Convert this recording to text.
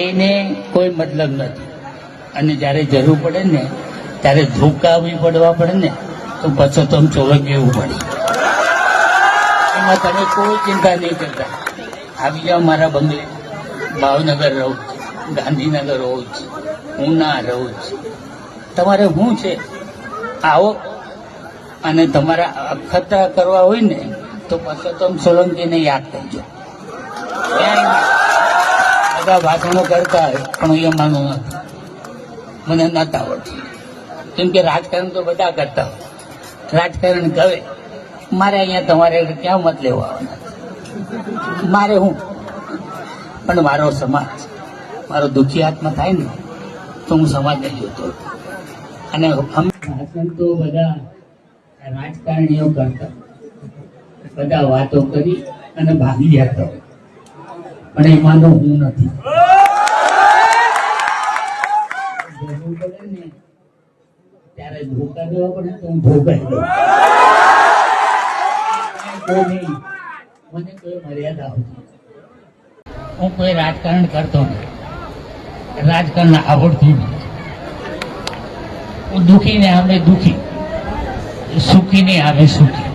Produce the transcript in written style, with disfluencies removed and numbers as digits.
એને કોઈ મતલબ નથી. અને જ્યારે જરૂર પડે ને ત્યારે ધોકાવી પડવા પડે ને તો પછી તો ચોરગવું પડે. એમાં તમે કોઈ ચિંતા નહીં કરતા. આવી જાઓ મારા બંગલે. ભાવનગર રહું છું, ગાંધીનગર રહું છું, ઉના રહું છું. તમારે શું છે, આવો. અને તમારા અખતરા કરવા હોય ને તો પરસોત્તમ સોલંકીને યાદ કરજો. બધા ભાષણો કરતા હોય પણ એ માનું નથી, મને નથી આવડતું. કેમ કે રાજકારણ તો બધા કરતા હોય, રાજકારણ કરે. મારે અહીંયા તમારે ક્યાં મત લેવા આવવાના? મારે હું પણ મારો સમાજ, મારો દુઃખી આત્મા થાય ને તો હું સમાજને જોતો. અને ભાષણ તો બધા રાજકારણીઓ કરતા, બધા વાતો કરી અને ભાગી જતા હોય, પણ એમાંનો હું નથી. જરૂર પડે ને ત્યારે ધોકા દેવા પડે તો હું ધોકાઈ દઉં. મને કોઈ મર્યાદા હોતી. હું કોઈ રાજકારણ કરતો નથી, રાજકારણ આવડતું નથી. હું દુઃખી ને આવે દુઃખી, સુખી ને આવે સુખી.